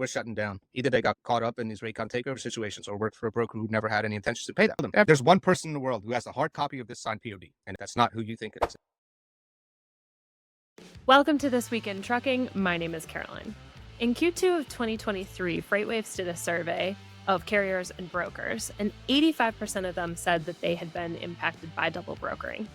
we're shutting down. Either they got caught up in these Raycon takeover situations or worked for a broker who never had any intentions to pay them. There's one person in the world who has a hard copy of this signed POD, and that's not who you think it is. Welcome to This Week in Trucking. My name is Caroline. In Q2 of 2023, FreightWaves did a survey of carriers and brokers, and 85% of them said that they had been impacted by double brokering,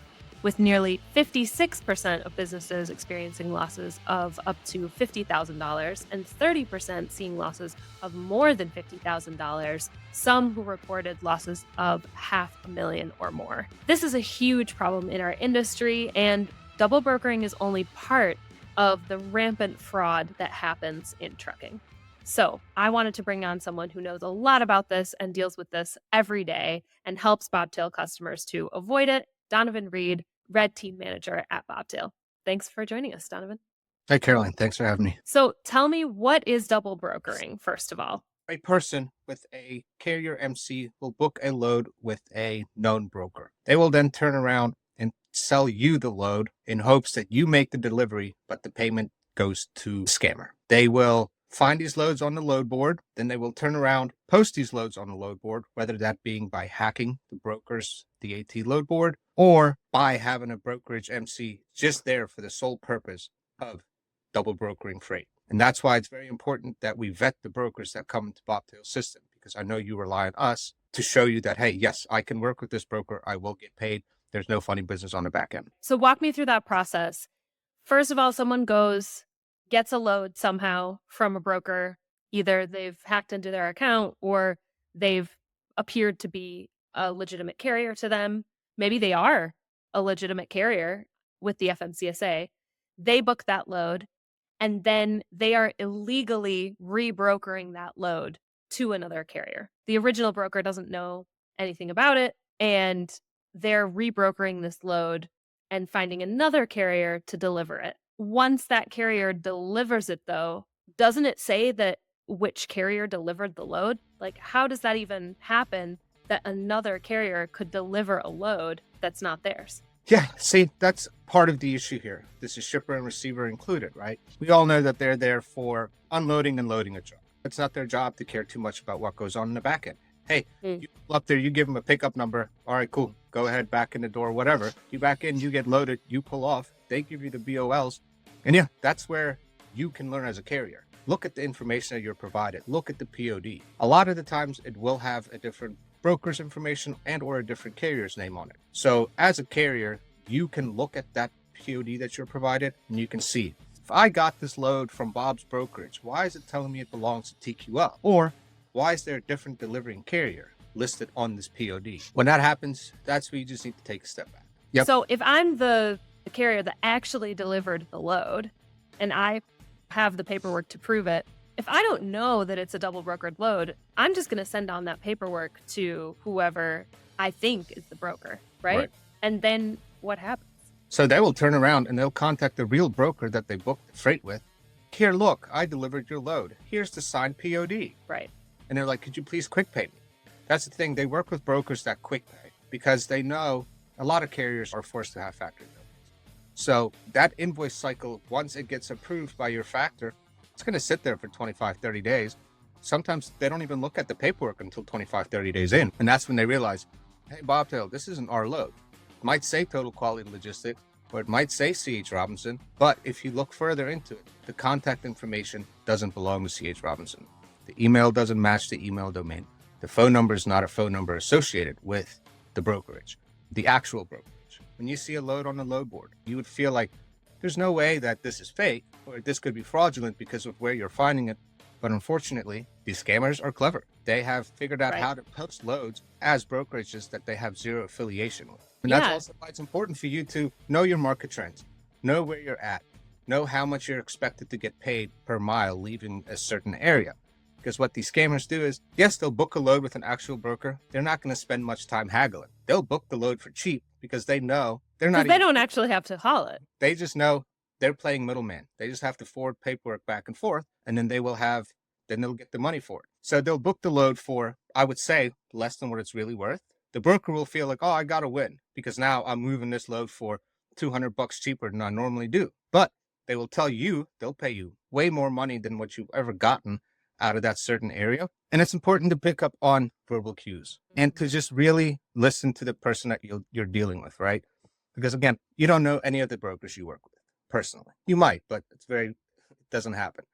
with nearly 56% of businesses experiencing losses of up to $50,000 and 30% seeing losses of more than $50,000, some who reported losses of $500,000 or more. This is a huge problem in our industry, and double brokering is only part of the rampant fraud that happens in trucking. So I wanted to bring on someone who knows a lot about this and deals with this every day and helps Bobtail customers to avoid it. Donovan Reed, Red Team Manager at Bobtail. Thanks for joining us, Donovan. Hey, Caroline, thanks for having me. So tell me, what is double brokering, first of all? A person with a carrier MC will book a load with a known broker. They will then turn around and sell you the load in hopes that you make the delivery, but the payment goes to the scammer. They will find these loads on the load board, then they will turn around, post these loads on the load board, whether that being by hacking the broker's DAT load board or by having a brokerage MC just there for the sole purpose of double brokering freight. And that's why it's very important that we vet the brokers that come into Bobtail's system, because I know you rely on us to show you that, hey, yes, I can work with this broker. I will get paid. There's no funny business on the back end. So walk me through that process. First of all, someone gets a load somehow from a broker. Either they've hacked into their account or they've appeared to be a legitimate carrier to them. Maybe they are a legitimate carrier with the FMCSA. They book that load, and then they are illegally rebrokering that load to another carrier. The original broker doesn't know anything about it, and they're rebrokering this load and finding another carrier to deliver it. Once that carrier delivers it, though, doesn't it say that which carrier delivered the load? Like, how does that even happen that another carrier could deliver a load that's not theirs? Yeah, see, that's part of the issue here. This is shipper and receiver included, right? We all know that they're there for unloading and loading a truck. It's not their job to care too much about what goes on in the back end. Hey, you pull up there, you give them a pickup number. All right, cool. Go ahead, back in the door, whatever. You back in, you get loaded, you pull off. They give you the BOLs. And yeah, that's where you can learn as a carrier. Look at the information that you're provided. Look at the POD. A lot of the times it will have a different broker's information and or a different carrier's name on it. So as a carrier, you can look at that POD that you're provided and you can see, if I got this load from Bob's brokerage, why is it telling me it belongs to TQL? Or why is there a different delivering carrier listed on this POD? When that happens, that's where you just need to take a step back. Yep. So if I'm the carrier that actually delivered the load and I have the paperwork to prove it, if I don't know that it's a double brokered load, I'm just going to send on that paperwork to whoever I think is the broker, right? And then what happens? So they will turn around and they'll contact the real broker that they booked the freight with. Here, look, I delivered your load. Here's the signed POD. Right. And they're like, could you please quick pay me? That's the thing. They work with brokers that quick pay because they know a lot of carriers are forced to have factory billings. So that invoice cycle, once it gets approved by your factor, it's going to sit there for 25, 30 days. Sometimes they don't even look at the paperwork until 25, 30 days in. And that's when they realize, hey, Bobtail, this isn't our load. It might say Total Quality Logistics, or it might say C.H. Robinson. But if you look further into it, the contact information doesn't belong to C.H. Robinson. The email doesn't match the email domain. The phone number is not a phone number associated with the brokerage, the actual brokerage. When you see a load on the load board, you would feel like there's no way that this is fake or this could be fraudulent because of where you're finding it. But unfortunately, these scammers are clever. They have figured out how to post loads as brokerages that they have zero affiliation with. And that's also why it's important for you to know your market trends, know where you're at, know how much you're expected to get paid per mile leaving a certain area. Because what these scammers do is, yes, they'll book a load with an actual broker. They're not going to spend much time haggling. They'll book the load for cheap because they know they're not. They don't actually have to haul it. They just know they're playing middleman. They just have to forward paperwork back and forth, and then they'll get the money for it. So they'll book the load for, I would say, less than what it's really worth. The broker will feel like, oh, I got to win because now I'm moving this load for $200 cheaper than I normally do. But they will tell you, they'll pay you way more money than what you've ever gotten out of that certain area. And it's important to pick up on verbal cues and to just really listen to the person that you're dealing with, right? Because again, you don't know any of the brokers you work with personally. You might, but it doesn't happen.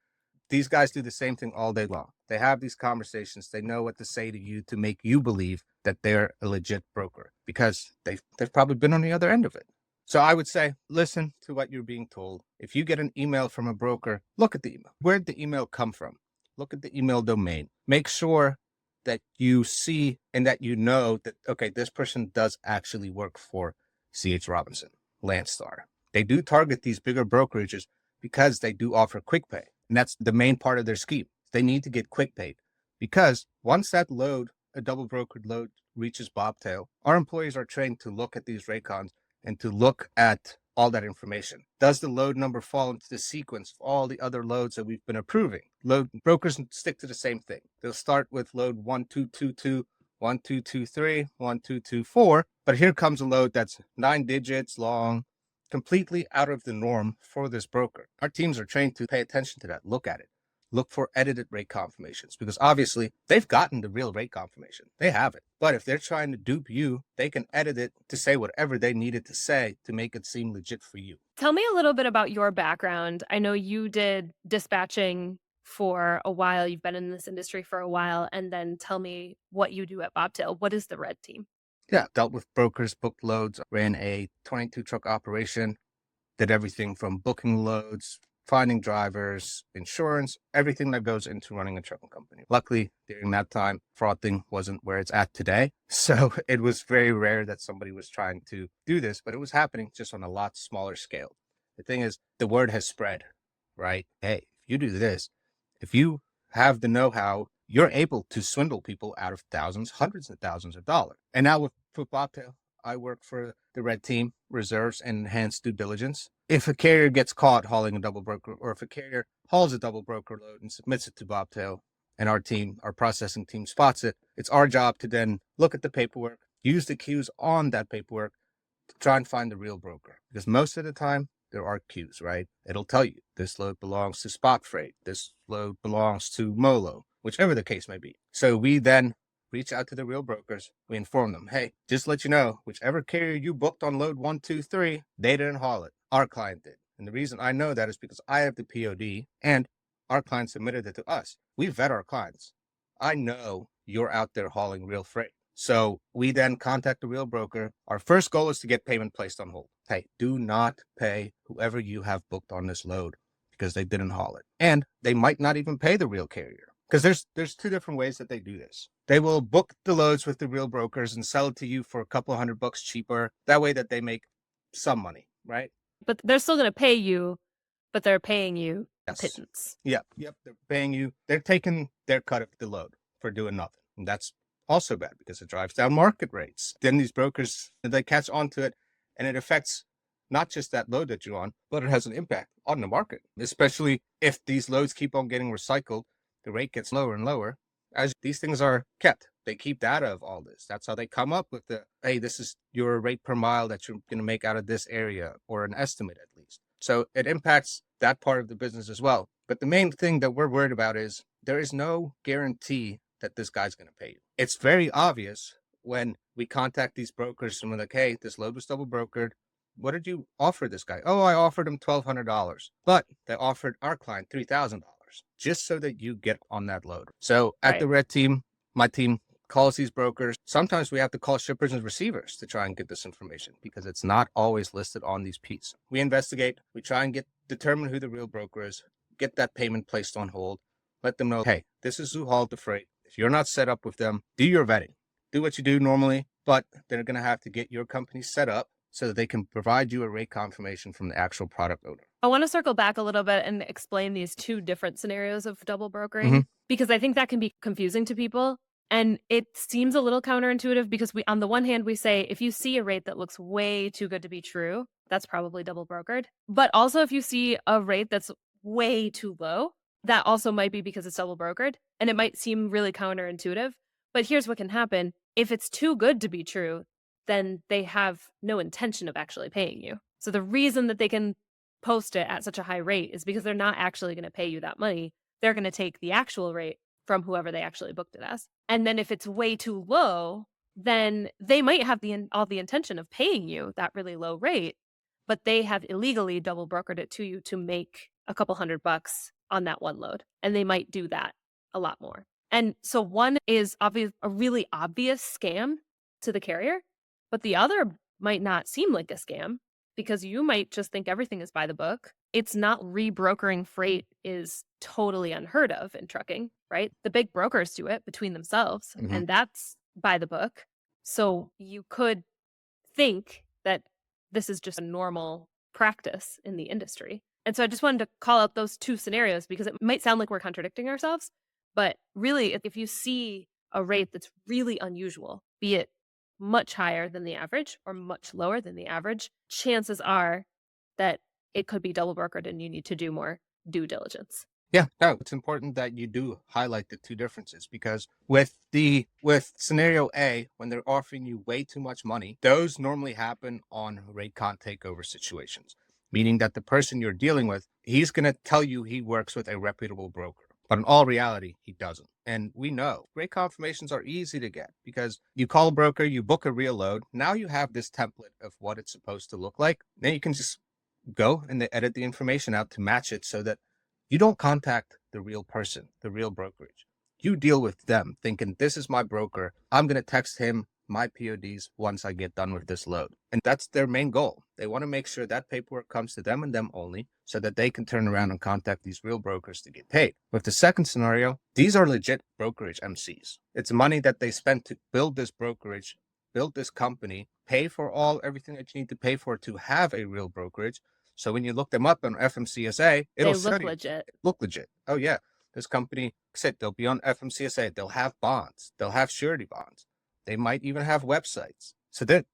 These guys do the same thing all day long. They have these conversations. They know what to say to you to make you believe that they're a legit broker because they've probably been on the other end of it. So I would say, listen to what you're being told. If you get an email from a broker, look at the email. Where'd the email come from? Look at the email domain. Make sure that you see and that you know that, okay, this person does actually work for C.H. Robinson, Landstar. They do target these bigger brokerages because they do offer quick pay. And that's the main part of their scheme. They need to get quick paid because once that load, a double brokered load, reaches Bobtail, our employees are trained to look at these raycons and to look at all that information. Does the load number fall into the sequence of all the other loads that we've been approving? Load brokers stick to the same thing. They'll start with load 1222, 1223, 1224, but here comes a load that's 9 digits long, completely out of the norm for this broker. Our teams are trained to pay attention to that, look at it. Look for edited rate confirmations because obviously they've gotten the real rate confirmation. They have it. But if they're trying to dupe you, they can edit it to say whatever they needed to say to make it seem legit for you. Tell me a little bit about your background. I know you did dispatching for a while. You've been in this industry for a while. And then tell me what you do at Bobtail. What is the red team? Yeah, dealt with brokers, booked loads, ran a 22 truck operation, did everything from booking loads, finding drivers, insurance, everything that goes into running a trucking company. Luckily, during that time, fraud thing wasn't where it's at today. So it was very rare that somebody was trying to do this, but it was happening just on a lot smaller scale. The thing is, the word has spread, right? Hey, if you do this, if you have the know-how, you're able to swindle people out of thousands, hundreds of thousands of dollars. And now with Bobtail, I work for the red team, reserves, and enhanced due diligence. If a carrier gets caught hauling a double broker, or if a carrier hauls a double broker load and submits it to Bobtail, and our processing team spots it, it's our job to then look at the paperwork, use the cues on that paperwork to try and find the real broker. Because most of the time, there are cues, right? It'll tell you this load belongs to Spot Freight, this load belongs to Molo, whichever the case may be. So we then reach out to the real brokers. We inform them, hey, just let you know, whichever carrier you booked on load 123, they didn't haul it. Our client did. And the reason I know that is because I have the POD and our client submitted it to us. We vet our clients. I know you're out there hauling real freight. So we then contact the real broker. Our first goal is to get payment placed on hold. Hey, do not pay whoever you have booked on this load because they didn't haul it. And they might not even pay the real carrier. Because there's two different ways that they do this. They will book the loads with the real brokers and sell it to you for a couple $100 cheaper. That way that they make some money, right? But they're still going to pay you, but they're paying you a Yes. pittance. Yep. They're paying you. They're taking their cut of the load for doing nothing. And that's also bad because it drives down market rates. Then these brokers, they catch on to it and it affects not just that load that you're on, but it has an impact on the market, especially if these loads keep on getting recycled. The rate gets lower and lower as these things are kept. They keep data of all this. That's how they come up with hey, this is your rate per mile that you're going to make out of this area, or an estimate at least. So it impacts that part of the business as well. But the main thing that we're worried about is there is no guarantee that this guy's going to pay you. It's very obvious when we contact these brokers and we're like, hey, this load was double brokered. What did you offer this guy? Oh, I offered him $1,200, but they offered our client $3,000 just so that you get on that load. So at the red team, my team calls these brokers. Sometimes we have to call shippers and receivers to try and get this information because it's not always listed on these Ps. We investigate, we try and determine who the real broker is, get that payment placed on hold, let them know, hey, this is who hauled the freight. If you're not set up with them, do your vetting. Do what you do normally, but they're going to have to get your company set up so that they can provide you a rate confirmation from the actual product owner. I want to circle back a little bit and explain these two different scenarios of double brokering because I think that can be confusing to people. And it seems a little counterintuitive because on the one hand, we say if you see a rate that looks way too good to be true, that's probably double brokered. But also if you see a rate that's way too low, that also might be because it's double brokered. And it might seem really counterintuitive. But here's what can happen. If it's too good to be true, then they have no intention of actually paying you. So the reason that they can post it at such a high rate is because they're not actually going to pay you that money. they're going to take the actual rate from whoever they actually booked it as. And then if it's way too low, then they might have all the intention of paying you that really low rate, but they have illegally double brokered it to you to make a couple $100 on that one load. And they might do that a lot more. And so one is a really obvious scam to the carrier, but the other might not seem like a scam because you might just think everything is by the book. It's not. Rebrokering freight is totally unheard of in trucking, right? The big brokers do it between themselves, and that's by the book. So you could think that this is just a normal practice in the industry. And so I just wanted to call out those two scenarios because it might sound like we're contradicting ourselves, but really, if you see a rate that's really unusual, be it much higher than the average or much lower than the average, chances are that it could be double brokered and you need to do more due diligence. Yeah, no, it's important that you do highlight the two differences because with scenario A, when they're offering you way too much money, those normally happen on rate con takeover situations, meaning that the person you're dealing with, he's going to tell you he works with a reputable broker. But in all reality, he doesn't. And we know rate confirmations are easy to get because you call a broker, you book a real load. Now you have this template of what it's supposed to look like. Then you can just go and they edit the information out to match it so that you don't contact the real person, the real brokerage. You deal with them thinking, this is my broker. I'm going to text him my PODs once I get done with this load. And that's their main goal. They want to make sure that paperwork comes to them and them only so that they can turn around and contact these real brokers to get paid. With the second scenario, these are legit brokerage MCs. It's money that they spent to build this brokerage, build this company, pay for everything that you need to pay for to have a real brokerage. So when you look them up on FMCSA, it'll look legit. Look legit. Oh yeah, this company said they'll be on FMCSA. They'll have bonds. They'll have surety bonds. They might even have websites. So that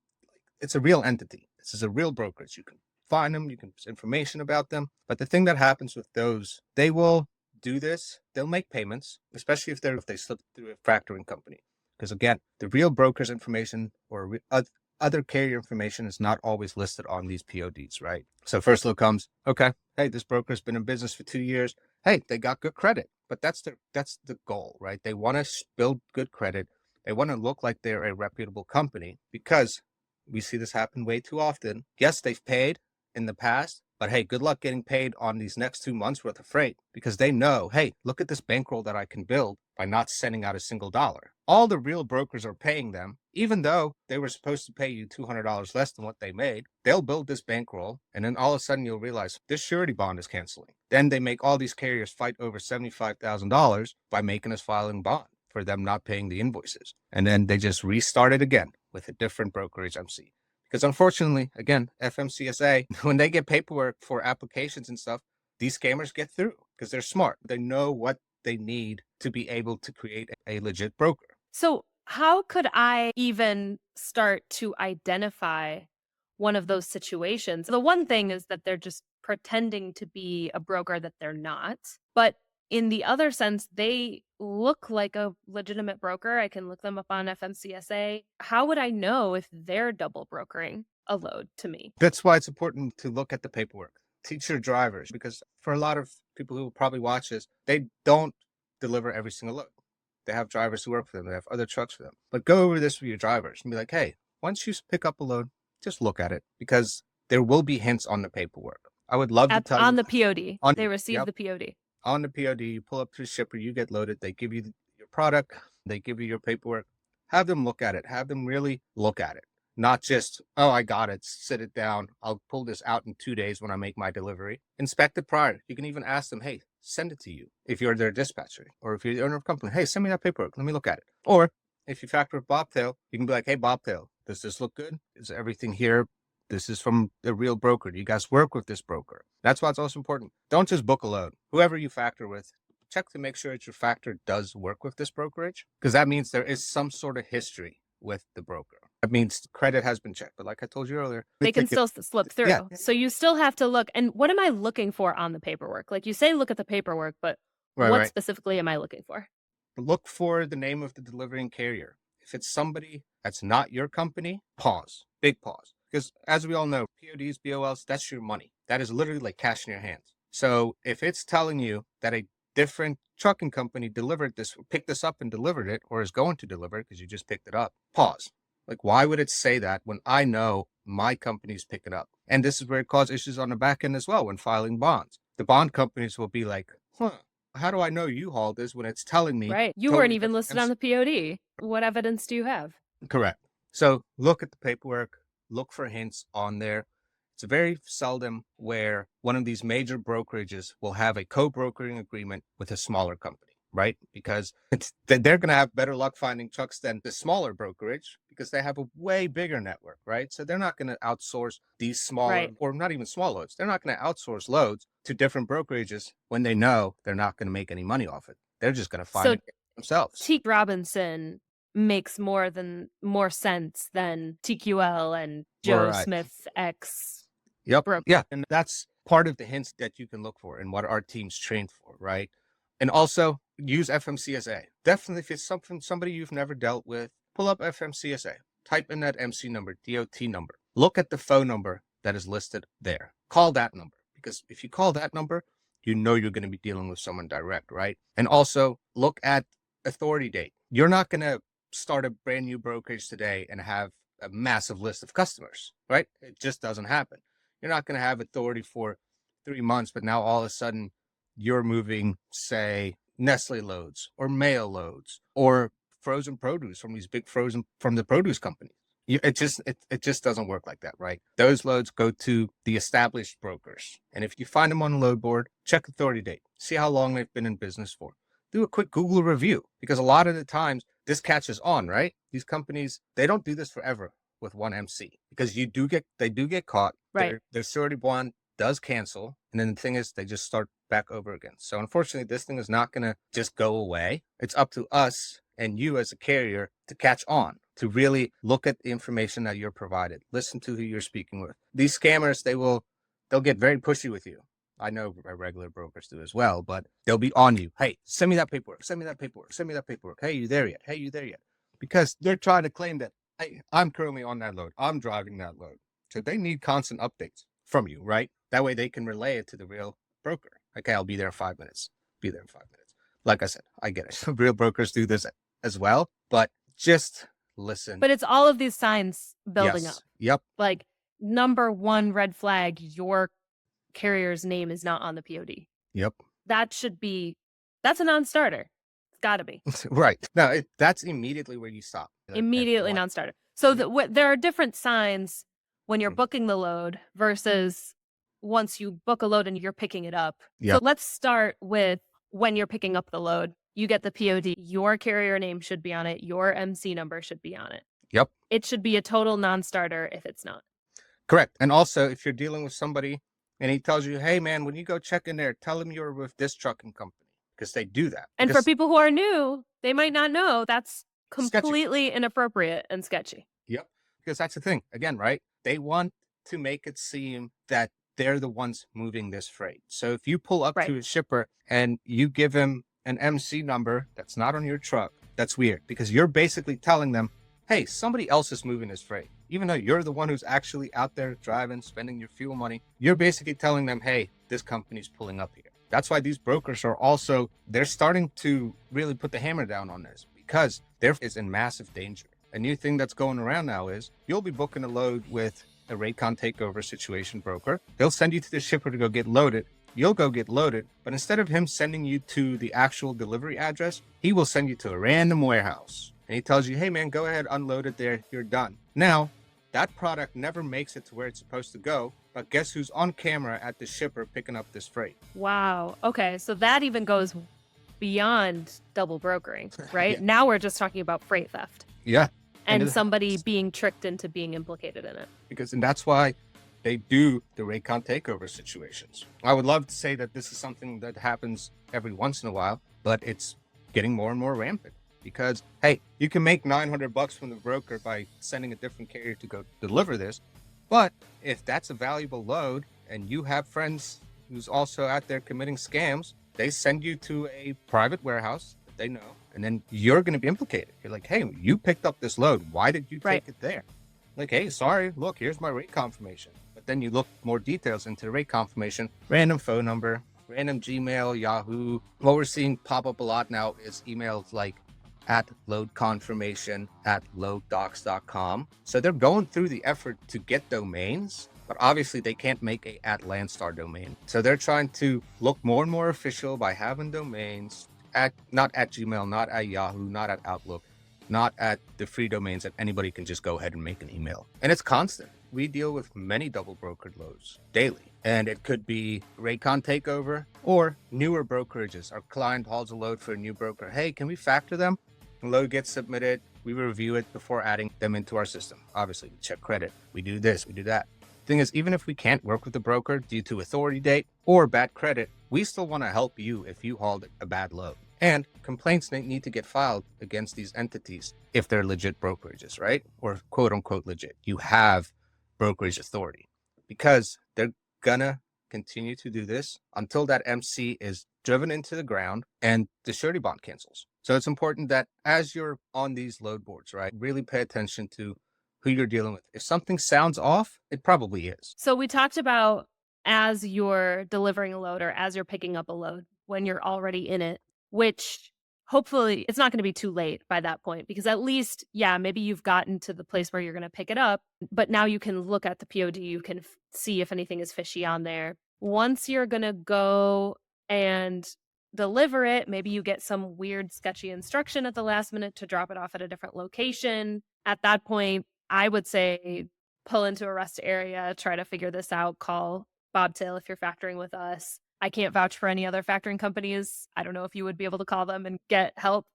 it's a real entity. This is a real brokerage. You can find them. You can get information about them. But the thing that happens with those, they will do this. They'll make payments, especially if they slip through a factoring company. Because again, the real broker's information or other carrier information is not always listed on these PODs, right? So first look comes, okay, hey, this broker's been in business for 2 years. Hey, they got good credit, but that's the goal, right? They want to build good credit. They want to look like they're a reputable company because we see this happen way too often. Yes, they've paid in the past, but hey, good luck getting paid on these next 2 months worth of freight because they know, hey, look at this bankroll that I can build by not sending out a single dollar. All the real brokers are paying them, even though they were supposed to pay you $200 less than what they made. They'll build this bankroll, and then all of a sudden you'll realize this surety bond is canceling. Then they make all these carriers fight over $75,000 by making us filing bond for them not paying the invoices. And then they just restart it again with a different brokerage MC. Because unfortunately, again, FMCSA, when they get paperwork for applications and stuff, these scammers get through because they're smart. They know what they need to be able to create a legit broker. So how could I even start to identify one of those situations? The one thing is that they're just pretending to be a broker that they're not. But in the other sense, they look like a legitimate broker. I can look them up on FMCSA. How would I know if they're double brokering a load to me? That's why it's important to look at the paperwork. Teach your drivers, because for a lot of people who will probably watch this, they don't deliver every single load. They have drivers who work for them. They have other trucks for them. But go over this with your drivers and be like, hey, once you pick up a load, just look at it because there will be hints on the paperwork. I would love to tell you. On the POD. They receive the POD. On the POD, you pull up to the shipper, you get loaded. They give you your product. They give you your paperwork. Have them look at it. Have them really look at it. Not just, oh, I got it, sit it down. I'll pull this out in 2 days when I make my delivery. Inspect it prior. You can even ask them, hey, send it to you. If you're their dispatcher or if you're the owner of a company, hey, send me that paperwork. Let me look at it. Or if you factor with Bobtail, you can be like, hey, Bobtail, does this look good? Is everything here? This is from the real broker. Do you guys work with this broker? That's why it's also important. Don't just book a load. Whoever you factor with, check to make sure that your factor does work with this brokerage, because that means there is some sort of history with the broker. That means credit has been checked. But like I told you earlier, they can still slip through. Yeah. So you still have to look. And what am I looking for on the paperwork? Like you say, look at the paperwork, but what specifically am I looking for? Look for the name of the delivering carrier. If it's somebody that's not your company, pause. Big pause. Because as we all know, PODs, BOLs, that's your money. That is literally like cash in your hands. So if it's telling you that different trucking company delivered this, picked this up and delivered it, or is going to deliver it because you just picked it up. Pause. Like, why would it say that when I know my company's picking up? And this is where it causes issues on the back end as well when filing bonds. The bond companies will be like, how do I know you hauled this when it's telling me? Right. You weren't totally even different listed on the POD. What evidence do you have? Correct. So look at the paperwork, look for hints on there. It's very seldom where one of these major brokerages will have a co-brokering agreement with a smaller company, right? Because they're going to have better luck finding trucks than the smaller brokerage because they have a way bigger network, right? So they're not going to outsource these smaller, Right. or not even small loads. They're not going to outsource loads to different brokerages when they know they're not going to make any money off it. They're just going to find it themselves. Teak Robinson makes more sense than TQL and Joe Right. Smith's ex. Yep. broker. Yeah. And that's part of the hints that you can look for and what our team's trained for, right? And also use FMCSA. Definitely if it's somebody you've never dealt with, pull up FMCSA. Type in that MC number, DOT number. Look at the phone number that is listed there. Call that number. Because if you call that number, you know you're going to be dealing with someone direct, right? And also look at authority date. You're not going to start a brand new brokerage today and have a massive list of customers, right? It just doesn't happen. You're not going to have authority for 3 months, but now all of a sudden you're moving, say, Nestle loads or mail loads or frozen produce from these big frozen from the produce companies. It just doesn't work like that, right? Those loads go to the established brokers. And if you find them on the load board, check authority date, see how long they've been in business for. Do a quick Google review because a lot of the times this catches on, right? These companies, they don't do this forever with one MC because they do get caught. Right. Their surety bond does cancel. And then the thing is they just start back over again. So unfortunately, this thing is not going to just go away. It's up to us and you as a carrier to catch on, to really look at the information that you're provided. Listen to who you're speaking with. These scammers, they'll get very pushy with you. I know regular brokers do as well, but they'll be on you. Hey, send me that paperwork. Send me that paperwork. Send me that paperwork. Hey, you there yet? Hey, you there yet? Because they're trying to claim that, hey, I'm currently on that load. I'm driving that load. So they need constant updates from you, right? That way they can relay it to the real broker. Okay, I'll be there in 5 minutes. Be there in 5 minutes. Like I said, I get it. Real brokers do this as well, but just listen. But it's all of these signs building up. Yep. Like, number one red flag, your carrier's name is not on the POD. Yep. That's a non-starter. It's got to be. Right. No, that's immediately where you stop. Immediately non-starter. So there are different signs when you're booking the load versus once you book a load and you're picking it up. Yep. So let's start with when you're picking up the load. You get the POD. Your carrier name should be on it. Your MC number should be on it. Yep. It should be a total non-starter if it's not. Correct. And also, if you're dealing with somebody and he tells you, hey, man, when you go check in there, tell him you're with this trucking company because they do that. And for people who are new, they might not know. That's completely inappropriate and sketchy. Yep. Because that's the thing. Again, right? They want to make it seem that they're the ones moving this freight. So if you pull up to a shipper and you give him an MC number that's not on your truck, that's weird because you're basically telling them, hey, somebody else is moving this freight. Even though you're the one who's actually out there driving, spending your fuel money, you're basically telling them, hey, this company's pulling up here. That's why these brokers are also, they're starting to really put the hammer down on this because there is in massive danger. A new thing that's going around now is you'll be booking a load with a Raycon Takeover situation broker. They'll send you to the shipper to go get loaded. You'll go get loaded, but instead of him sending you to the actual delivery address, he will send you to a random warehouse. And he tells you, hey man, go ahead, unload it there, you're done. Now, that product never makes it to where it's supposed to go, but guess who's on camera at the shipper picking up this freight? Wow. Okay, so that even goes beyond double brokering, right? Now we're just talking about freight theft. Yeah. And somebody being tricked into being implicated in it. And that's why they do the Raycon Takeover situations. I would love to say that this is something that happens every once in a while, but it's getting more and more rampant. Because, hey, you can make $900 from the broker by sending a different carrier to go deliver this. But if that's a valuable load and you have friends who's also out there committing scams, they send you to a private warehouse that they know, and then you're going to be implicated. You're like, hey, you picked up this load. Why did you take it there? Like, hey, sorry, look, here's my rate confirmation. But then you look more details into the rate confirmation, random phone number, random Gmail, Yahoo. What we're seeing pop up a lot now is emails like at loadconfirmation at loaddocs.com. So they're going through the effort to get domains, but obviously they can't make a at Landstar domain. So they're trying to look more and more official by having domains at, not at Gmail, not at Yahoo, not at Outlook, not at the free domains that anybody can just go ahead and make an email. And it's constant. We deal with many double brokered loads daily. And it could be Raycon Takeover or newer brokerages. Our client hauls a load for a new broker. Hey, can we factor them? The load gets submitted. We review it before adding them into our system. Obviously, we check credit. We do this, we do that. Thing is, even if we can't work with the broker due to authority date or bad credit, we still want to help you if you hauled a bad load. And complaints need to get filed against these entities if they're legit brokerages, right? Or quote unquote legit. You have brokerage authority, because they're gonna continue to do this until that MC is driven into the ground and the surety bond cancels. So it's important that as you're on these load boards, right, really pay attention to who you're dealing with. If something sounds off, it probably is. So we talked about as you're delivering a load or as you're picking up a load when you're already in it, which hopefully it's not going to be too late by that point, because at least, yeah, maybe you've gotten to the place where you're going to pick it up, but now you can look at the POD, you can see if anything is fishy on there. Once you're going to go and deliver it, maybe you get some weird, sketchy instruction at the last minute to drop it off at a different location. At that point, I would say pull into a rest area, try to figure this out, call Bobtail if you're factoring with us. I can't vouch for any other factoring companies. I don't know if you would be able to call them and get help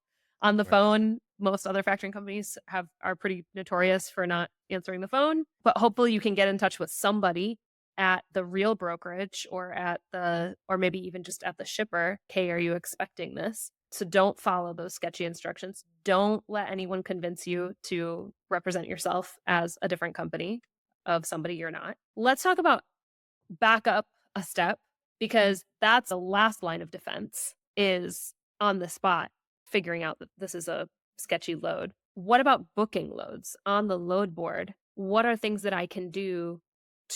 on the phone. Most other factoring companies are pretty notorious for not answering the phone, but hopefully you can get in touch with somebody at the real brokerage or maybe even just at the shipper. Hey, are you expecting this? So don't follow those sketchy instructions. Don't let anyone convince you to represent yourself as a different company of somebody you're not. Let's talk about back up a step, because that's the last line of defense, is on the spot figuring out that this is a sketchy load. What about booking loads on the load board? What are things that I can do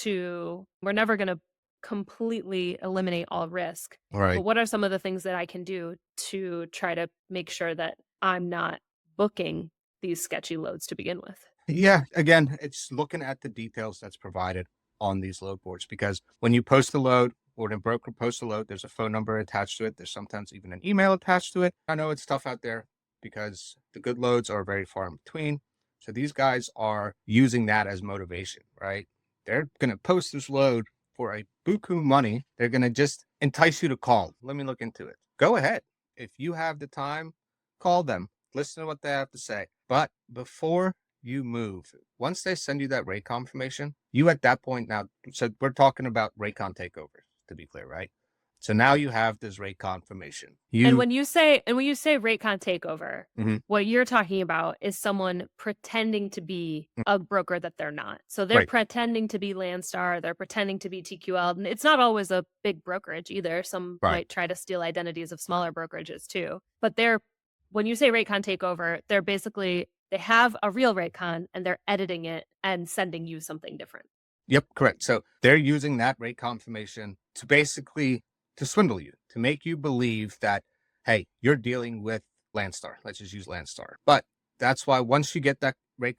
we're never going to completely eliminate all risk, Right. but what are some of the things that I can do to try to make sure that I'm not booking these sketchy loads to begin with? Yeah, again, it's looking at the details that's provided on these load boards, because when you post a load or when a broker posts a load, there's a phone number attached to it. There's sometimes even an email attached to it. I know it's tough out there because the good loads are very far in between. So these guys are using that as motivation, right? They're going to post this load for a buku money. They're going to just entice you to call. Let me look into it. Go ahead. If you have the time, call them. Listen to what they have to say. But before you move, once they send you that rate confirmation, you at that point now, so we're talking about Raycon takeovers, to be clear, right? So now you have this rate confirmation. And when you say Raycon takeover, Mhm. what you're talking about is someone pretending to be a broker that they're not. So they're Right. pretending to be Landstar, they're pretending to be TQL, and it's not always a big brokerage either. Some Right. might try to steal identities of smaller brokerages too. But when you say Raycon takeover, they have a real Raycon and they're editing it and sending you something different. Yep, correct. So they're using that rate confirmation to basically to swindle you, to make you believe that, hey, you're dealing with Landstar. Let's just use Landstar. But that's why once you get that rate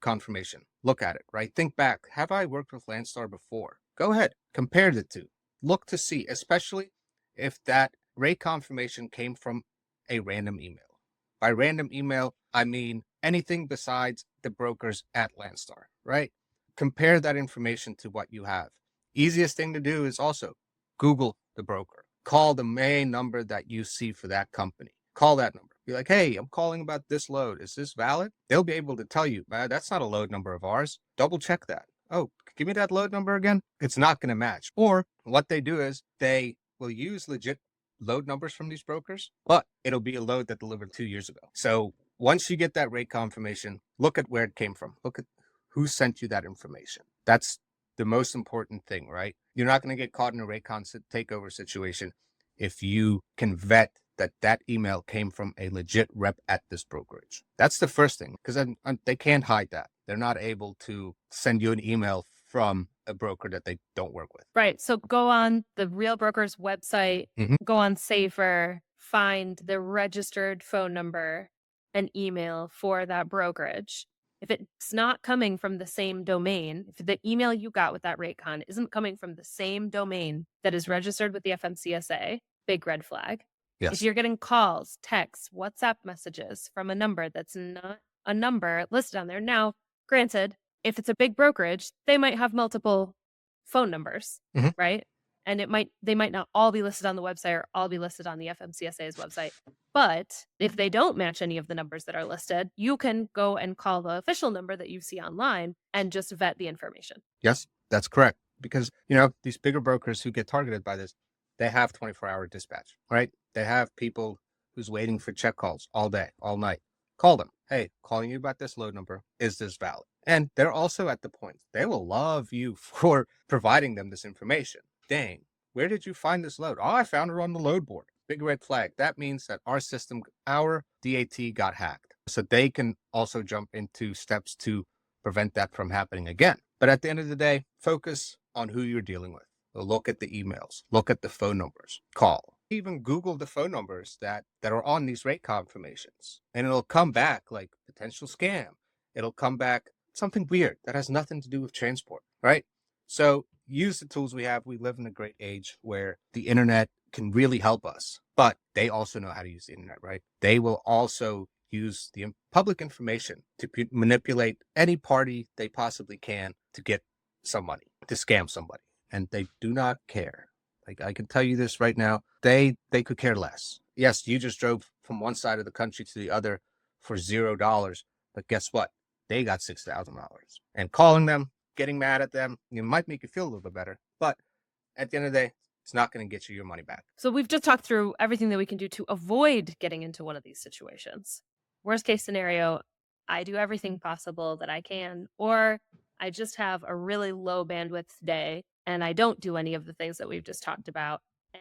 confirmation, look at it, right? Think back. Have I worked with Landstar before? Go ahead, compare the two. Look to see, especially if that rate confirmation came from a random email. By random email, I mean anything besides the brokers at Landstar, right? Compare that information to what you have. Easiest thing to do is also Google the broker. Call the main number that you see for that company. Call that number. Be like, hey, I'm calling about this load. Is this valid? They'll be able to tell you, that's not a load number of ours. Double check that. Oh, give me that load number again. It's not going to match. Or what they do is they will use legit load numbers from these brokers, but it'll be a load that delivered 2 years ago. So once you get that rate confirmation, look at where it came from. Look at who sent you that information. That's the most important thing, right? You're not going to get caught in a Raycon takeover situation if you can vet that email came from a legit rep at this brokerage. That's the first thing, because they can't hide that. They're not able to send you an email from a broker that they don't work with. Right. So go on the real broker's website, Mhm. go on Safer, find the registered phone number and email for that brokerage. If it's not coming from the same domain, if the email you got with that rate con isn't coming from the same domain that is registered with the FMCSA, big red flag. If Yes. you're getting calls, texts, WhatsApp messages from a number that's not a number listed on there. Now, granted, if it's a big brokerage, they might have multiple phone numbers, Mhm. right? And they might not all be listed on the website or all be listed on the FMCSA's website. But if they don't match any of the numbers that are listed, you can go and call the official number that you see online and just vet the information. Yes, that's correct. Because, these bigger brokers who get targeted by this, they have 24-hour dispatch, right? They have people who's waiting for check calls all day, all night. Call them. Hey, calling you about this load number. Is this valid? And they're also at the point they will love you for providing them this information. Dang, where did you find this load? Oh, I found her on the load board. Big red flag. That means that our system, our DAT got hacked. So they can also jump into steps to prevent that from happening again. But at the end of the day, focus on who you're dealing with. Look at the emails, look at the phone numbers, call. Even Google the phone numbers that are on these rate confirmations, and it'll come back like potential scam. It'll come back something weird that has nothing to do with transport, right? So use the tools we have. We live in a great age where the internet can really help us, but they also know how to use the internet, right? They will also use the public information to manipulate any party they possibly can to get some money, to scam somebody. And they do not care. Like, I can tell you this right now, they could care less. Yes, you just drove from one side of the country to the other for $0, but guess what? They got $6,000. And calling them, getting mad at them, it might make you feel a little bit better, but at the end of the day, it's not going to get you your money back. So we've just talked through everything that we can do to avoid getting into one of these situations. Worst case scenario, I do everything possible that I can, or I just have a really low bandwidth day and I don't do any of the things that we've just talked about.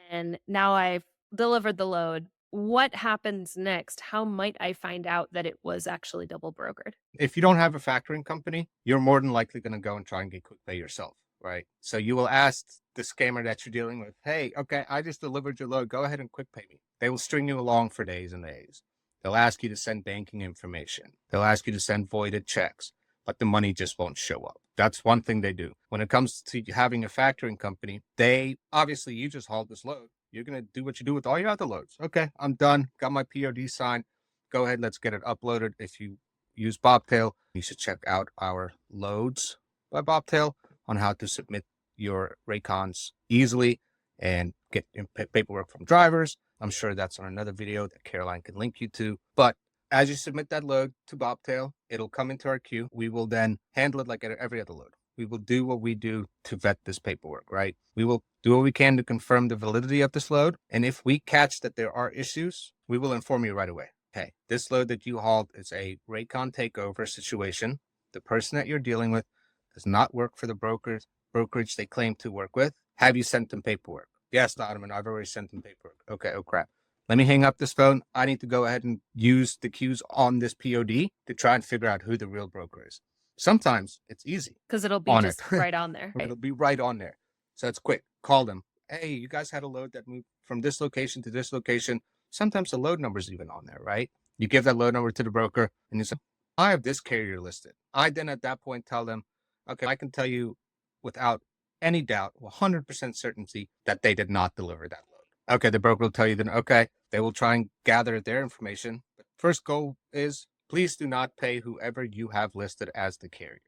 And now I've delivered the load. What happens next? How might I find out that it was actually double brokered? If you don't have a factoring company, you're more than likely going to go and try and get quick pay yourself, right? So you will ask the scammer that you're dealing with, hey, okay, I just delivered your load. Go ahead and quick pay me. They will string you along for days and days. They'll ask you to send banking information. They'll ask you to send voided checks, but the money just won't show up. That's one thing they do. When it comes to having a factoring company, they obviously, you just hauled this load. You're going to do what you do with all your other loads. Okay, I'm done. Got my POD signed. Go ahead, let's get it uploaded. If you use Bobtail, you should check out our loads by Bobtail on how to submit your Raycons easily and get paperwork from drivers. I'm sure that's on another video that Caroline can link you to. But as you submit that load to Bobtail, it'll come into our queue. We will then handle it like every other load. We will do what we do to vet this paperwork, right? We will do what we can to confirm the validity of this load. And if we catch that there are issues, we will inform you right away. Hey, this load that you hauled is a Raycon takeover situation. The person that you're dealing with does not work for the brokerage they claim to work with. Have you sent them paperwork? Yes, Donovan, I've already sent them paperwork. Okay, oh crap. Let me hang up this phone. I need to go ahead and use the cues on this POD to try and figure out who the real broker is. Sometimes it's easy. Because it'll be On just it. right on there. It'll be right on there. So it's quick. Call them. Hey, you guys had a load that moved from this location to this location. Sometimes the load number is even on there, right? You give that load number to the broker and you say, I have this carrier listed. I then at that point tell them, okay, I can tell you without any doubt, 100% certainty that they did not deliver that load. Okay, the broker will tell you then, okay, they will try and gather their information. But first goal is please do not pay whoever you have listed as the carrier.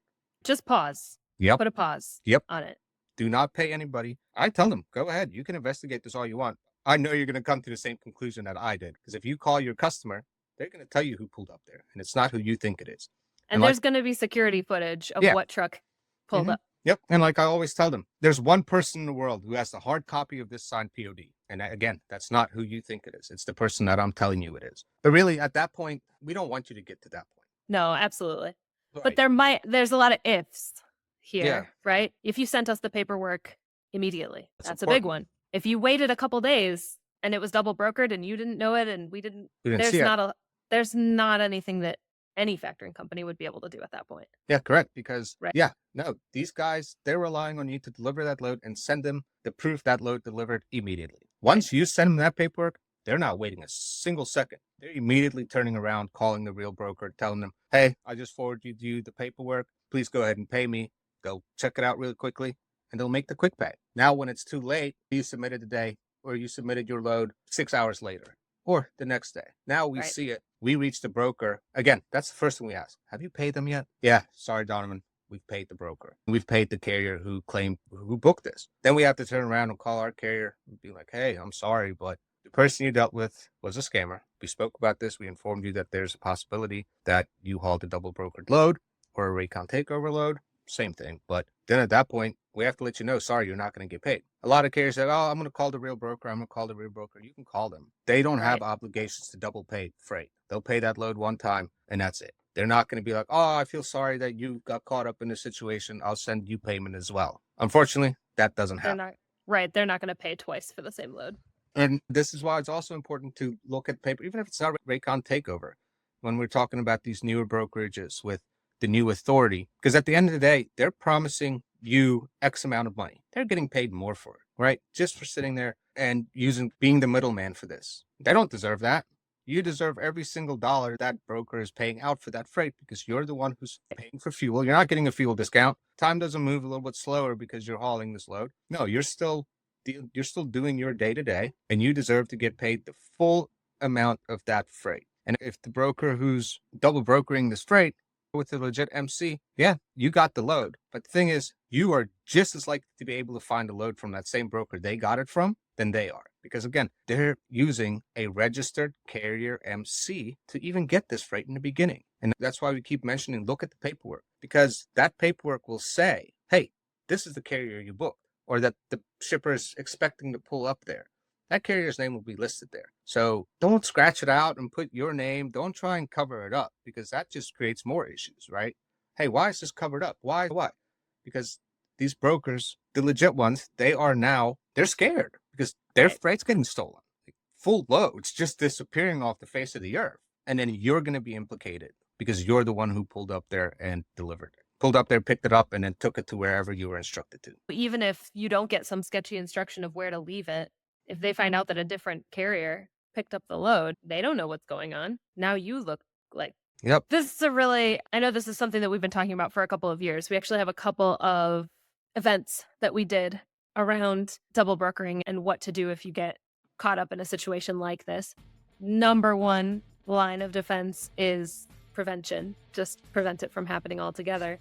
Just pause. Yep. Put a pause Yep. on it. Do not pay anybody. I tell them, go ahead. You can investigate this all you want. I know you're going to come to the same conclusion that I did. Because if you call your customer, they're going to tell you who pulled up there. And it's not who you think it is. And there's going to be security footage of what truck pulled up. Yep. And like I always tell them, there's one person in the world who has the hard copy of this signed POD. And again, that's not who you think it is. It's the person that I'm telling you it is. But really, at that point, we don't want you to get to that point. No, absolutely. Right. But there's a lot of ifs here, right? If you sent us the paperwork immediately, that's a big one. If you waited a couple days and it was double brokered and you didn't know it and we didn't see it. there's not anything that any factoring company would be able to do at that point. Yeah, correct. Because, Right. yeah, no, these guys, they're relying on you to deliver that load and send them the proof that load delivered immediately. Once you send them that paperwork, they're not waiting a single second. They're immediately turning around, calling the real broker, telling them, hey, I just forwarded you the paperwork. Please go ahead and pay me. They'll check it out really quickly and they'll make the quick pay. Now, when it's too late, you submitted today or you submitted your load 6 hours later or the next day. Now we Right. see it. We reach the broker. Again, that's the first thing we ask. Have you paid them yet? Yeah, sorry, Donovan. We've paid the broker. We've paid the carrier who booked this. Then we have to turn around and call our carrier and be like, hey, I'm sorry, but the person you dealt with was a scammer. We spoke about this. We informed you that there's a possibility that you hauled a double brokered load or a recon takeover load. Same thing. But then at that point, we have to let you know, sorry, you're not going to get paid. A lot of carriers say, oh, I'm going to call the real broker. I'm going to call the real broker. You can call them. They don't have obligations to double pay freight. They'll pay that load one time and that's it. They're not going to be like, oh, I feel sorry that you got caught up in this situation. I'll send you payment as well. Unfortunately, that doesn't happen. They're not going to pay twice for the same load. And this is why it's also important to look at paper, even if it's not Raycon Takeover, when we're talking about these newer brokerages with the new authority, because at the end of the day, they're promising you X amount of money. They're getting paid more for it, right? Just for sitting there and being the middleman for this. They don't deserve that. You deserve every single dollar that broker is paying out for that freight because you're the one who's paying for fuel. You're not getting a fuel discount. Time doesn't move a little bit slower because you're hauling this load. No, you're still doing your day to day and you deserve to get paid the full amount of that freight. And if the broker who's double brokering this freight with a legit MC, yeah, you got the load. But the thing is, you are just as likely to be able to find a load from that same broker they got it from than they are. Because again, they're using a registered carrier MC to even get this freight in the beginning. And that's why we keep mentioning, look at the paperwork, because that paperwork will say, hey, this is the carrier you booked, or that the shipper is expecting to pull up there. That carrier's name will be listed there. So don't scratch it out and put your name. Don't try and cover it up because that just creates more issues, right? Hey, why is this covered up? Why? Because these brokers, the legit ones, they're scared because their freight's getting stolen. Like, full loads just disappearing off the face of the earth. And then you're going to be implicated because you're the one who pulled up there and delivered it. Pulled up there, picked it up, and then took it to wherever you were instructed to. Even if you don't get some sketchy instruction of where to leave it, if they find out that a different carrier picked up the load, they don't know what's going on. Now you look like, yep. This is I know this is something that we've been talking about for a couple of years. We actually have a couple of events that we did around double brokering and what to do if you get caught up in a situation like this. Number one line of defense is prevention. Just prevent it from happening altogether.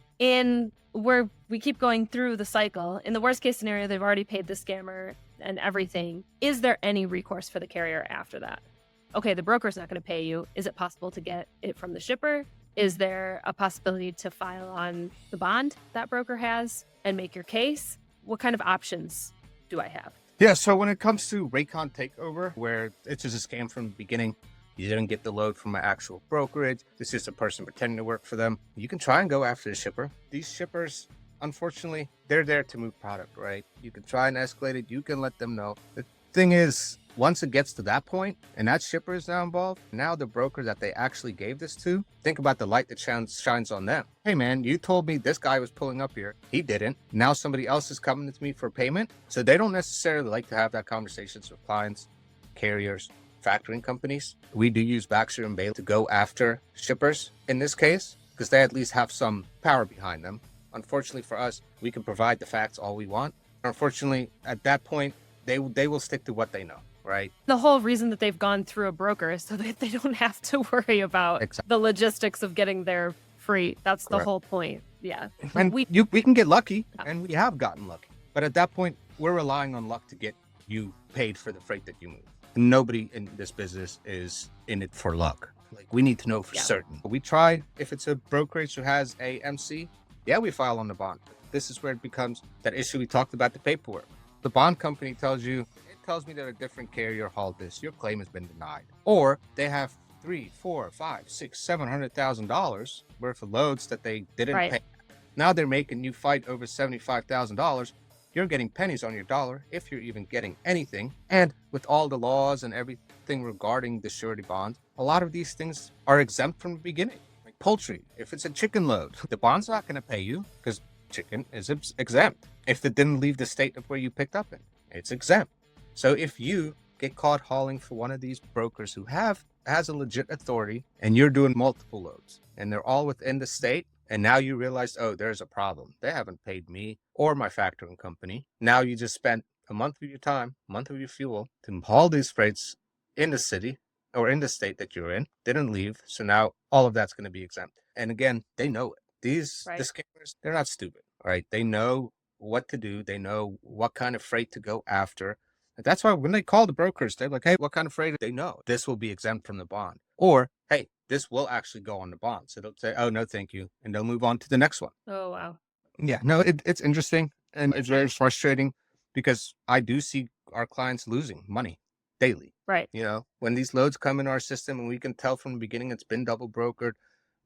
Where we keep going through the cycle, in the worst case scenario, they've already paid the scammer and everything. Is there any recourse for the carrier after that? Okay, the broker's not going to pay you. Is it possible to get it from the shipper? Is there a possibility to file on the bond that broker has and make your case? What kind of options do I have? Yeah, so when it comes to Raycon Takeover, where it's just a scam from the beginning, you didn't get the load from an actual brokerage, this is a person pretending to work for them, you can try and go after the shipper. These shippers, unfortunately, they're there to move product, right? You can try and escalate it, you can let them know. The thing is, once it gets to that point and that shipper is now involved, now the broker that they actually gave this to, think about the light that shines on them. Hey man, you told me this guy was pulling up here. He didn't. Now somebody else is coming to me for payment. So they don't necessarily like to have that conversations with clients, carriers, factoring companies. We do use Baxter and Bailey to go after shippers in this case, because they at least have some power behind them. Unfortunately for us, we can provide the facts all we want. Unfortunately, at that point, they will stick to what they know. Right. The whole reason that they've gone through a broker is so that they don't have to worry about the logistics of getting their freight. That's the whole point. Yeah. And we can get lucky, and we have gotten lucky. But at that point, we're relying on luck to get you paid for the freight that you move. Nobody in this business is in it for luck. Like, we need to know for certain. We try, if it's a brokerage who has a MC, we file on the bond. This is where it becomes that issue we talked about, the paperwork. The bond company tells me that a different carrier hauled this. Your claim has been denied. Or they have $300,000, $400,000, $500,000, $600,000, $700,000 worth of loads that they didn't pay. Now they're making you fight over $75,000. You're getting pennies on your dollar if you're even getting anything. And with all the laws and everything regarding the surety bond, a lot of these things are exempt from the beginning. Like, poultry, if it's a chicken load, the bond's not going to pay you because chicken is exempt. If it didn't leave the state of where you picked up in, it's exempt. So if you get caught hauling for one of these brokers who has a legit authority and you're doing multiple loads and they're all within the state, and now you realize, oh, there's a problem. They haven't paid me or my factoring company. Now you just spent a month of your time, a month of your fuel to haul these freights in the city or in the state that you're in, didn't leave. So now all of that's going to be exempt. And again, they know it. These scammers, they're not stupid, right? They know what to do. They know what kind of freight to go after. That's why when they call the brokers, they're like, hey, what kind of freight? They know this will be exempt from the bond. Or, hey, this will actually go on the bond. So they'll say, oh, no, thank you. And they'll move on to the next one. Oh, wow. Yeah, no, it's interesting and it's very frustrating because I do see our clients losing money daily. Right. You know, when these loads come in our system and we can tell from the beginning it's been double brokered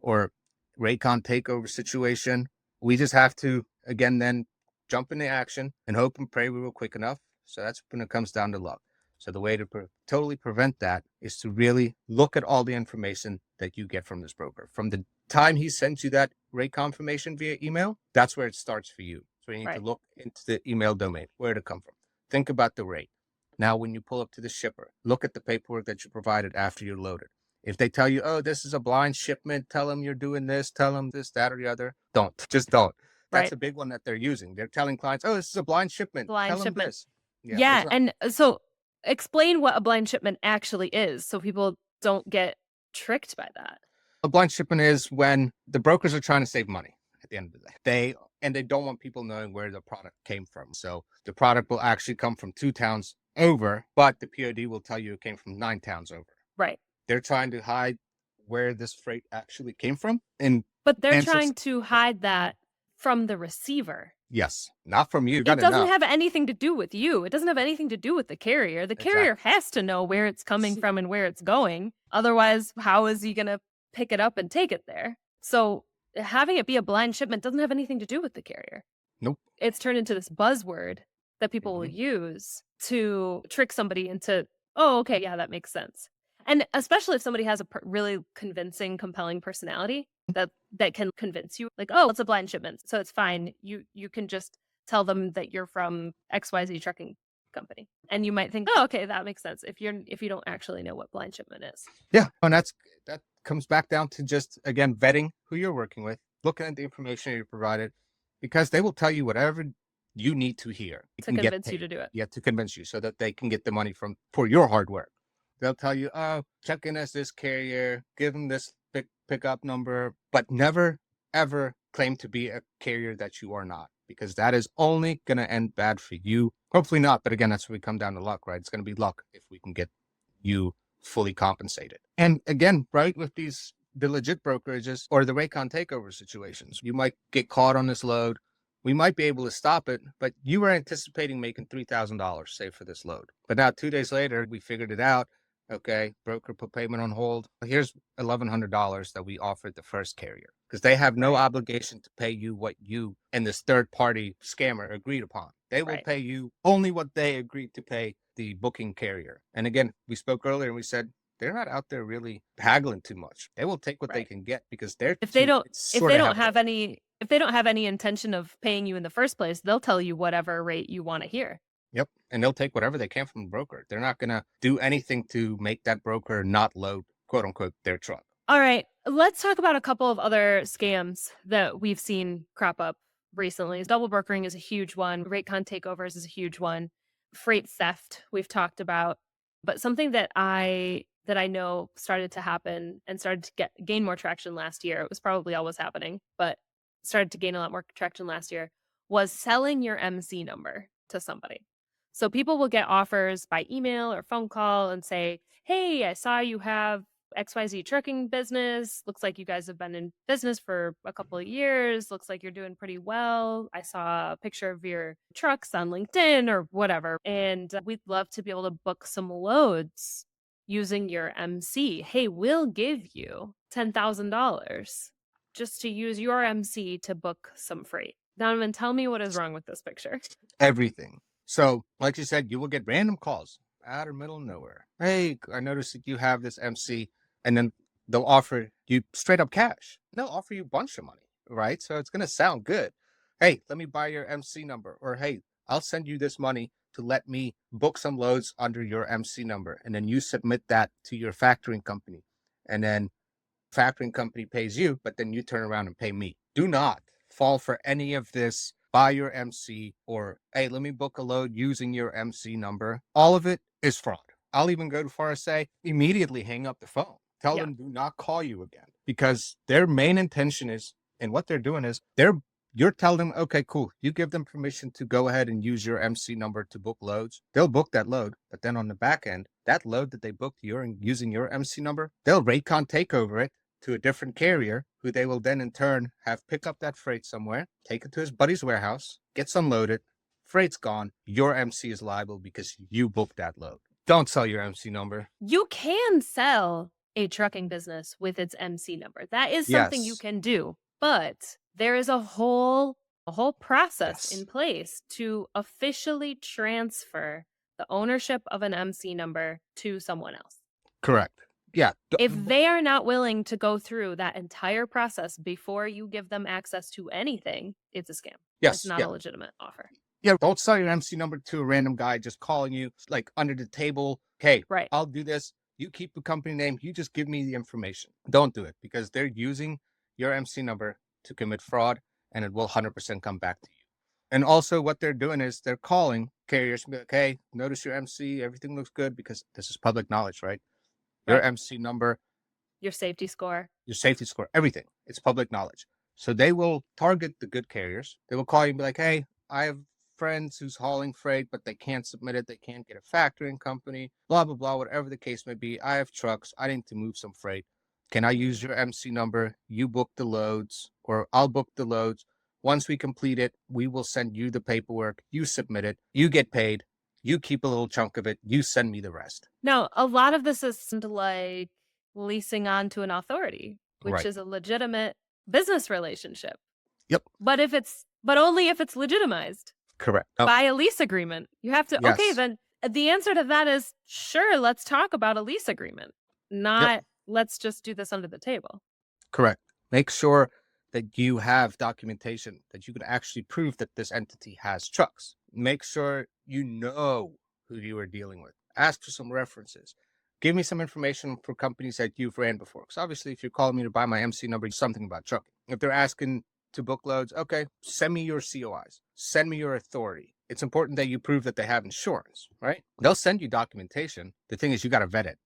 or Raycon takeover situation, we just have to, again, then jump into action and hope and pray we were quick enough. So that's when it comes down to luck. So the way to totally prevent that is to really look at all the information that you get from this broker. From the time he sends you that rate confirmation via email, that's where it starts for you. So you need to look into the email domain, where did it come from? Think about the rate. Now, when you pull up to the shipper, look at the paperwork that you provided after you loaded. If they tell you, oh, this is a blind shipment, tell them you're doing this, tell them this, that, or the other. Just don't. That's a big one that they're using. They're telling clients, oh, this is a blind shipment. Tell them this. Yeah. And so explain what a blind shipment actually is so people don't get tricked by that. A blind shipment is when the brokers are trying to save money at the end of the day. They don't want people knowing where the product came from. So the product will actually come from 2 towns over, but the POD will tell you it came from 9 towns over. Right. They're trying to hide where this freight actually came from. But they're trying to hide that from the receiver. Yes, not from you. It doesn't have anything to do with you. It doesn't have anything to do with the carrier. The carrier has to know where it's coming from and where it's going. Otherwise, how is he going to pick it up and take it there? So having it be a blind shipment doesn't have anything to do with the carrier. Nope. It's turned into this buzzword that people will use to trick somebody into, oh, okay, yeah, that makes sense. And especially if somebody has a really convincing, compelling personality that can convince you, like, oh, it's a blind shipment, so it's fine. You can just tell them that you're from XYZ trucking company, and you might think, oh, okay, that makes sense. If you don't actually know what blind shipment is. Yeah, and that comes back down to just, again, vetting who you're working with, looking at the information you provided, because they will tell you whatever you need to hear to convince you to do it. Yeah, to convince you so that they can get the money for your hard work. They'll tell you, oh, check in as this carrier, give them this pickup number, but never, ever claim to be a carrier that you are not, because that is only going to end bad for you. Hopefully not, but again, that's where we come down to luck, right? It's going to be luck if we can get you fully compensated. And again, right, with the legit brokerages or the Raycon takeover situations, you might get caught on this load. We might be able to stop it, but you were anticipating making $3,000, say, for this load. But now 2 days later, we figured it out. Okay, broker put payment on hold. Here's $1,100 that we offered the first carrier, because they have no obligation to pay you what you and this third-party scammer agreed upon. They will pay you only what they agreed to pay the booking carrier. And again, we spoke earlier and we said they're not out there really haggling too much. They will take what they can get, because if they don't have any intention of paying you in the first place, they'll tell you whatever rate you want to hear. Yep. And they'll take whatever they can from the broker. They're not going to do anything to make that broker not load, quote unquote, their truck. All right. Let's talk about a couple of other scams that we've seen crop up recently. Double brokering is a huge one. Raycon takeovers is a huge one. Freight theft, we've talked about. But something that I know started to happen and started to gain more traction last year, it was probably always happening, but started to gain a lot more traction last year, was selling your MC number to somebody. So people will get offers by email or phone call and say, hey, I saw you have XYZ trucking business. Looks like you guys have been in business for a couple of years. Looks like you're doing pretty well. I saw a picture of your trucks on LinkedIn or whatever. And we'd love to be able to book some loads using your MC. Hey, we'll give you $10,000 just to use your MC to book some freight. Donovan, tell me what is wrong with this picture. Everything. So, like you said, you will get random calls out of middle of nowhere. Hey, I noticed that you have this MC, and then they'll offer you straight up cash. they'll offer you a bunch of money, right? So it's going to sound good. Hey, let me buy your MC number. Or hey, I'll send you this money to let me book some loads under your MC number. And then you submit that to your factoring company. And then factoring company pays you, but then you turn around and pay me. Do not fall for any of this. Buy your MC or, hey, let me book a load using your MC number. All of it is fraud. I'll even go to far as say, immediately hang up the phone. Tell them do not call you again, because their main intention is, and what they're doing is you're telling them, okay, cool. You give them permission to go ahead and use your MC number to book loads. They'll book that load, but then on the back end, that load that they booked using your MC number, they'll Raycon takeover it to a different carrier, who they will then in turn have pick up that freight somewhere, take it to his buddy's warehouse, gets unloaded, freight's gone. Your MC is liable because you booked that load. Don't sell your MC number. You can sell a trucking business with its MC number. That is something you can do, but there is a whole process in place to officially transfer the ownership of an MC number to someone else. Correct. Yeah. If they are not willing to go through that entire process before you give them access to anything, it's a scam. Yes. It's not a legitimate offer. Yeah, don't sell your MC number to a random guy just calling you like under the table. Hey, I'll do this. You keep the company name. You just give me the information. Don't do it, because they're using your MC number to commit fraud, and it will 100% come back to you. And also what they're doing is they're calling carriers and be like, hey, notice your MC. Everything looks good, because this is public knowledge, right? Your MC number, your safety score, everything. It's public knowledge. So they will target the good carriers. They will call you and be like, hey, I have friends who's hauling freight, but they can't submit it. They can't get a factoring company, blah, blah, blah, whatever the case may be. I have trucks. I need to move some freight. Can I use your MC number? You book the loads, or I'll book the loads. Once we complete it, we will send you the paperwork. You submit it. You get paid. You keep a little chunk of it. You send me the rest. Now, a lot of this is like leasing on to an authority, which is a legitimate business relationship. Yep. But only if it's legitimized. Correct. By a lease agreement. You have to, okay, then the answer to that is, sure, let's talk about a lease agreement, not let's just do this under the table. Correct. Make sure that you have documentation that you can actually prove that this entity has trucks. Make sure you know who you are dealing with. Ask for some references. Give me some information for companies that you've ran before. Because obviously, if you're calling me to buy my MC number, something about trucking. If they're asking to book loads, okay, send me your COIs. Send me your authority. It's important that you prove that they have insurance, right? They'll send you documentation. The thing is, you got to vet it.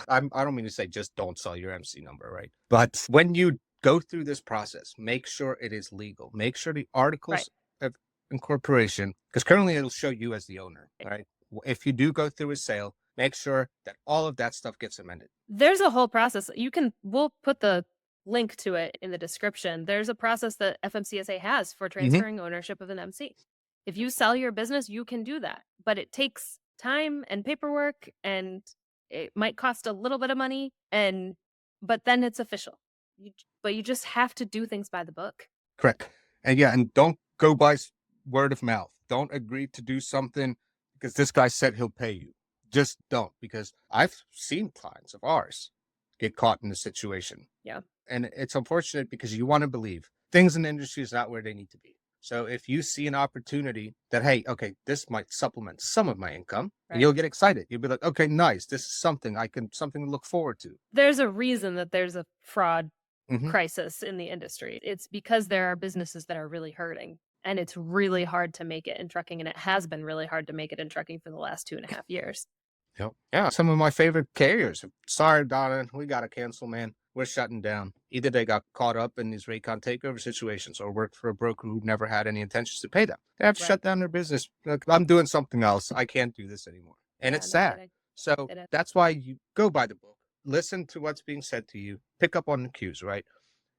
I don't mean to say just don't sell your MC number, right? But when you go through this process, make sure it is legal. Make sure the articles of incorporation, because currently it'll show you as the owner, right? If you do go through a sale, make sure that all of that stuff gets amended. There's a whole process. We'll put the link to it in the description. There's a process that FMCSA has for transferring ownership of an MC. If you sell your business, you can do that, but it takes time and paperwork, and it might cost a little bit of money, but then it's official. But you just have to do things by the book. Correct. And don't go by word of mouth. Don't agree to do something because this guy said he'll pay you. Just don't, because I've seen clients of ours get caught in this situation. Yeah. And it's unfortunate, because you want to believe things in the industry is not where they need to be. So if you see an opportunity that, hey, okay, this might supplement some of my income, and you'll get excited. You'll be like, okay, nice. This is something to look forward to. There's a reason that there's a fraud crisis in the industry. It's because there are businesses that are really hurting, and it's really hard to make it in trucking. And it has been really hard to make it in trucking for the last 2.5 years. Yep. Yeah. Some of my favorite carriers. Sorry, Donovan, we got to cancel, man. We're shutting down. Either they got caught up in these Raycon takeover situations, or worked for a broker who never had any intentions to pay them. They have to shut down their business. Look, I'm doing something else. I can't do this anymore. And it's sad. So that's why you go by the book. Listen to what's being said to you. Pick up on the cues, right?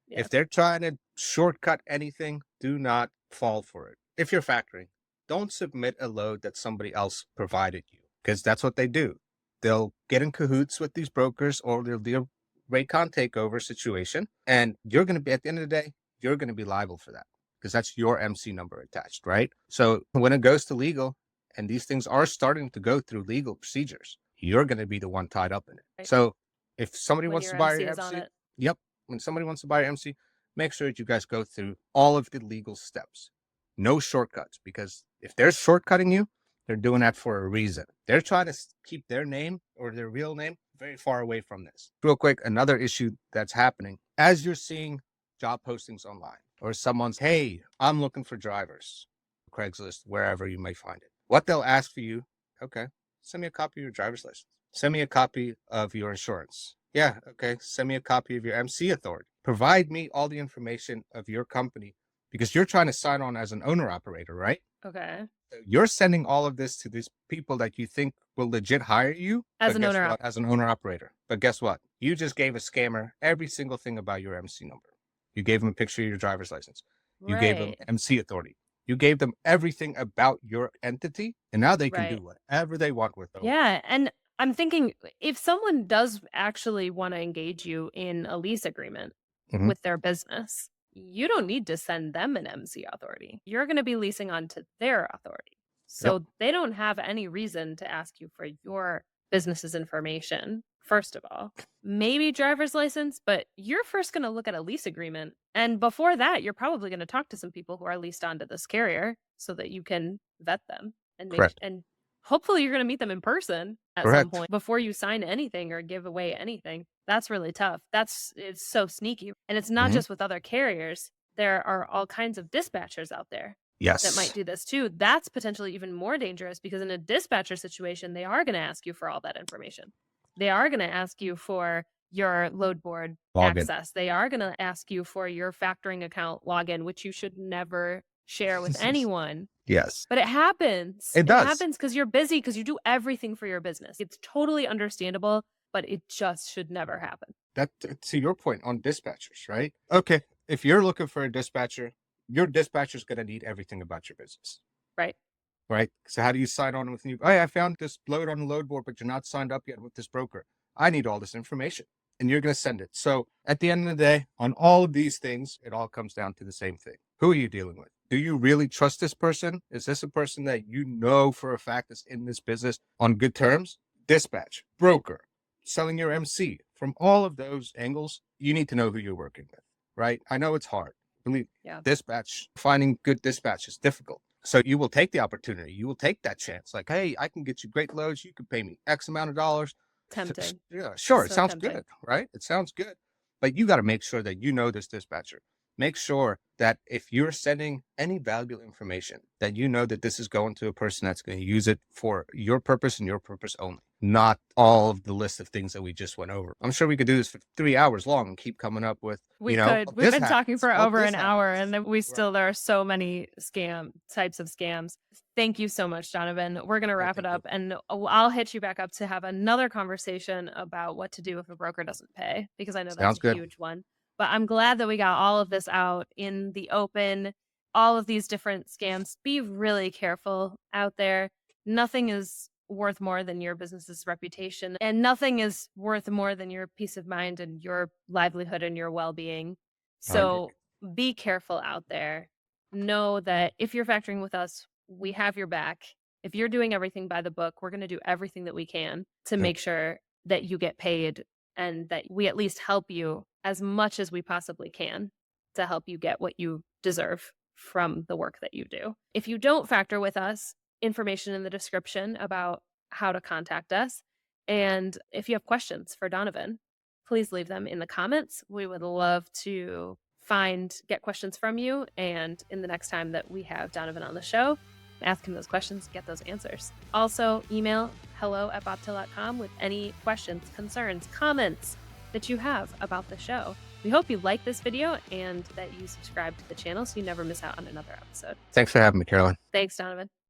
Yeah. If they're trying to shortcut anything, do not fall for it. If you're factoring, don't submit a load that somebody else provided you, because that's what they do. They'll get in cahoots with these brokers, or they'll do a Raycon takeover situation, and you're going to be, at the end of the day, you're going to be liable for that, because that's your MC number attached, right? So when it goes to legal, and these things are starting to go through legal procedures, you're going to be the one tied up in it. Right. So if somebody wants to buy your MC, when somebody wants to buy your MC, make sure that you guys go through all of the legal steps. No shortcuts, because if they're shortcutting you, they're doing that for a reason. They're trying to keep their name or their real name very far away from this. Real quick, another issue that's happening as you're seeing job postings online, or someone's, hey, I'm looking for drivers, Craigslist, wherever you may find it. What they'll ask for you, okay, send me a copy of your driver's license. Send me a copy of your insurance. Yeah, okay, send me a copy of your MC authority. Provide me all the information of your company, because you're trying to sign on as an owner operator, right? Okay. You're sending all of this to these people that you think will legit hire you As but an guess owner what? As an owner operator. But guess what? You just gave a scammer every single thing about your MC number. You gave them a picture of your driver's license. You gave them Right. MC authority. You gave them everything about your entity, and now they can do Right. whatever they want with it. Yeah. And I'm thinking if someone does actually want to engage you in a lease agreement Mhm. with their business, you don't need to send them an MC authority. You're going to be leasing onto their authority. So they don't have any reason to ask you for your business's information, first of all. Maybe driver's license, but you're first going to look at a lease agreement. And before that, you're probably going to talk to some people who are leased onto this carrier so that you can vet them and Correct. and hopefully you're going to meet them in person at some Correct. point before you sign anything or give away anything. That's really tough. It's so sneaky. And it's not Mhm. just with other carriers. There are all kinds of dispatchers out there that might Yes. do this too. That's potentially even more dangerous because in a dispatcher situation, they are going to ask you for all that information. They are going to ask you for your load board Login. access. They are going to ask you for your factoring account login, which you should never share with anyone. Yes. But it happens. It does. Happens because you're busy, because you do everything for your business. It's totally understandable, but it just should never happen. That to your point on dispatchers, right? Okay, if you're looking for a dispatcher, your dispatcher's going to need everything about your business, Right. right? So how do you sign on with you? Hey, I found this load on the load board, but you're not signed up yet with this broker. I need all this information, and you're going to send it. So at the end of the day, on all of these things, it all comes down to the same thing. Who are you dealing with? Do you really trust this person? Is this a person that you know for a fact is in this business on good terms? Dispatch, broker, selling your MC. From all of those angles, you need to know who you're working with, right? I know it's hard. Believe me, Yeah. dispatch, finding good dispatch is difficult. So you will take the opportunity. You will take that chance. Like, hey, I can get you great loads. You can pay me X amount of dollars. Tempting. Yeah, sure. It So sounds tempting. good, right? It sounds good. But you got to make sure that you know this dispatcher. Make sure that if you're sending any valuable information, that you know that this is going to a person that's going to use it for your purpose and your purpose only, not all of the list of things that we just went over. I'm sure we could do this for 3 hours long and keep coming up with, We you know, could. oh, We've this been talking happens, for oh, over this an hour happens. and then we Right. still, there are so many types of scams. Thank you so much, Donovan. We're going to wrap it thank you. up and I'll hit you back up to have another conversation about what to do if a broker doesn't pay, because I know that's Sounds a good. huge one. But I'm glad that we got all of this out in the open, all of these different scams. Be really careful out there. Nothing is worth more than your business's reputation, and nothing is worth more than your peace of mind and your livelihood and your well-being. So be careful out there. Know that if you're factoring with us, we have your back. If you're doing everything by the book, we're going to do everything that we can to Yep. make sure that you get paid and that we at least help you as much as we possibly can to help you get what you deserve from the work that you do. If you don't factor with us, information in the description about how to contact us. And if you have questions for Donovan, please leave them in the comments. We would love to get questions from you. And in the next time that we have Donovan on the show, ask him those questions, get those answers. Also, email hello@bobtail.com with any questions, concerns, comments that you have about the show. We hope you like this video and that you subscribe to the channel so you never miss out on another episode. Thanks for having me, Caroline. Thanks, Donovan.